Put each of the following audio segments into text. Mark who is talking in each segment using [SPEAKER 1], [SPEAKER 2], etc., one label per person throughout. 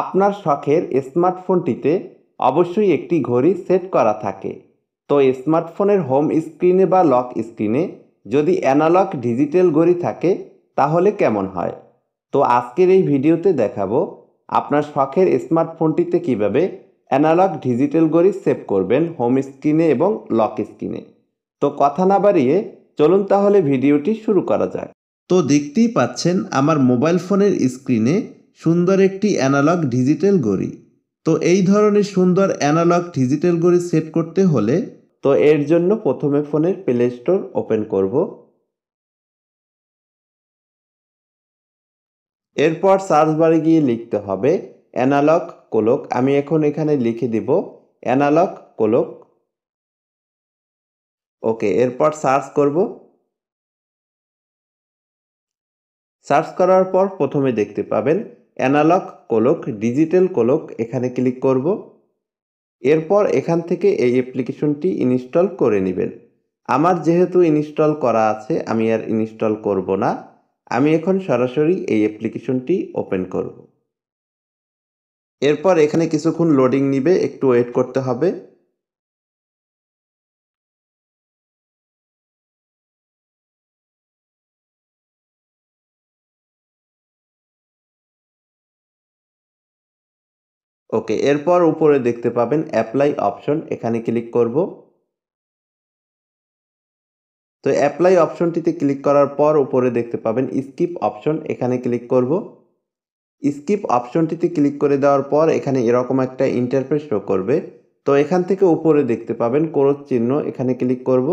[SPEAKER 1] আপনার শখের স্মার্টফোনটিতে অবশ্যই একটি ঘড়ি সেট করা থাকে। তো স্মার্টফোনের হোম স্ক্রিনে বা লক স্ক্রিনে যদি অ্যানালগ ডিজিটাল ঘড়ি থাকে তাহলে কেমন হয়? তো আজকের এই ভিডিওতে দেখাবো আপনার শখের স্মার্টফোনটিতে কিভাবে অ্যানালগ ডিজিটাল ঘড়ি সেভ করবেন হোম স্ক্রিনে এবং লক স্ক্রিনে। তো কথা না বাড়িয়ে চলুন তাহলে ভিডিওটি শুরু করা যাক। তো দেখতেই পাচ্ছেন আমার মোবাইল ফোনের স্ক্রিনে সুন্দর একটি অ্যানালগ ডিজিটাল ঘড়ি। তো এই ধরনের সুন্দর অ্যানালগ ডিজিটাল ঘড়ি সেট করতে হলে তো এর জন্য প্রথমে ফোনের প্লে স্টোর ওপেন করব। এরপর সার্চ বারে গিয়ে লিখতে হবে অ্যানালগ কোলক। আমি এখন এখানে লিখে দিব অ্যানালগ কোলক। ওকে, এরপর সার্চ করব। সার্চ করার পর প্রথমে দেখতে পাবেন অ্যানালগ কোলক ডিজিটাল কোলক, এখানে ক্লিক করব। এরপর এখান থেকে এই অ্যাপ্লিকেশনটি ইনস্টল করে নেবেন। আমার যেহেতু ইনস্টল করা আছে আমি আর ইনস্টল করব না। আমি এখন সরাসরি এই অ্যাপ্লিকেশনটি ওপেন করব। এরপর এখানে কিছুক্ষণ লোডিং নিবে, একটু ওয়েট করতে হবে। ওকে, এরপর উপরে দেখতে পাবেন অ্যাপ্লাই অপশন, এখানে ক্লিক করব। তো অ্যাপ্লাই অপশনটিতে ক্লিক করার পর উপরে দেখতে পাবেন স্কিপ অপশন, এখানে ক্লিক করব। স্কিপ অপশনটিতে ক্লিক করে দেওয়ার পর এখানে এরকম একটা ইন্টারফেস শো করবে। তো এখান থেকে উপরে দেখতে পাবেন ক্রস চিহ্ন, এখানে ক্লিক করব।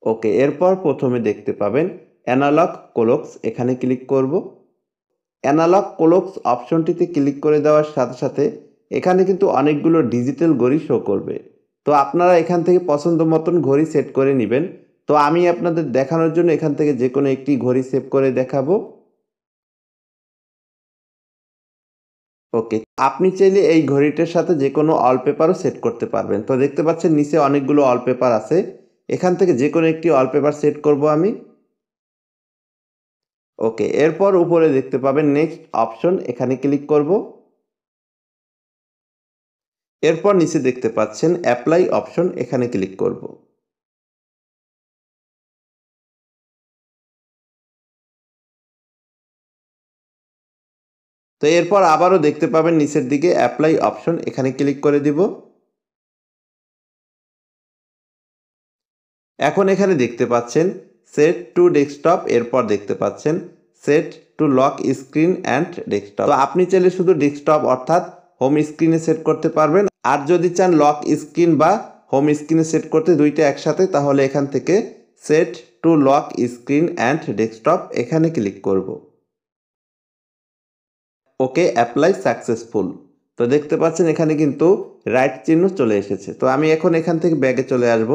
[SPEAKER 1] ওকে, এরপর প্রথমে দেখতে পাবেন অ্যানালগ কোলক্স, এখানে ক্লিক করব। অ্যানালগ কোলক্স অপশনটিতে ক্লিক করে দেওয়ার সাথে সাথে এখানে কিন্তু অনেকগুলো ডিজিটাল ঘড়ি শো করবে। তো আপনারা এখান থেকে পছন্দ মতন ঘড়ি সেট করে নেবেন। তো আমি আপনাদের দেখানোর জন্য এখান থেকে যে কোনো একটি ঘড়ি সেভ করে দেখাবো। ওকে, আপনি চাইলে এই ঘড়িটার সাথে যে কোনো ওয়ালপেপারও সেট করতে পারবেন। তো দেখতে পাচ্ছেন নিচে অনেকগুলো ওয়ালপেপার আছে, এখান থেকে যে কোনো একটি ওয়ালপেপার সেট করব আমি। ওকে, এরপর উপরে দেখতে পাবেন নেক্সট অপশন, এখানে ক্লিক করব। এরপর নিচে দেখতে পাচ্ছেন অ্যাপ্লাই অপশন, এখানে ক্লিক করব। তো এরপর আবারও দেখতে পাবেন নিচের দিকে অ্যাপ্লাই অপশন, এখানে ক্লিক করে দিব। এখন এখানে দেখতে পাচ্ছেন সেট টু ডেস্কটপ, এরপর দেখতে পাচ্ছেন set to lock screen and desktop. তো আপনি চাইলে শুধু ডেস্কটপ অর্থাৎ হোম স্ক্রিনে সেট করতে পারবেন, আর যদি চান লক স্ক্রিন বা হোম স্ক্রিনে সেট করতে দুইটা একসাথে, তাহলে এখান থেকে set to lock screen and desktop, এখানে ক্লিক করব। Okay, apply successful. তো দেখতে পাচ্ছেন এখানে কিন্তু রাইট চিহ্ন চলে এসেছে। তো আমি এখন এখান থেকে ব্যাগে চলে আসব।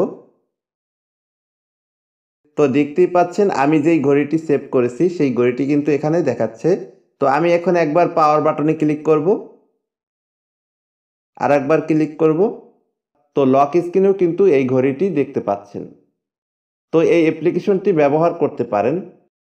[SPEAKER 1] তো দেখতেই পাচ্ছেন আমি যেই ঘড়িটি সেভ করেছি সেই ঘড়িটি কিন্তু এখানে দেখাচ্ছে। তো আমি এখন একবার পাওয়ার বাটনে ক্লিক করব, আর একবার ক্লিক করব। তো লক স্ক্রিনেও কিন্তু এই ঘড়িটি দেখতে পাচ্ছেন। তো এই অ্যাপ্লিকেশনটি ব্যবহার করতে পারেন।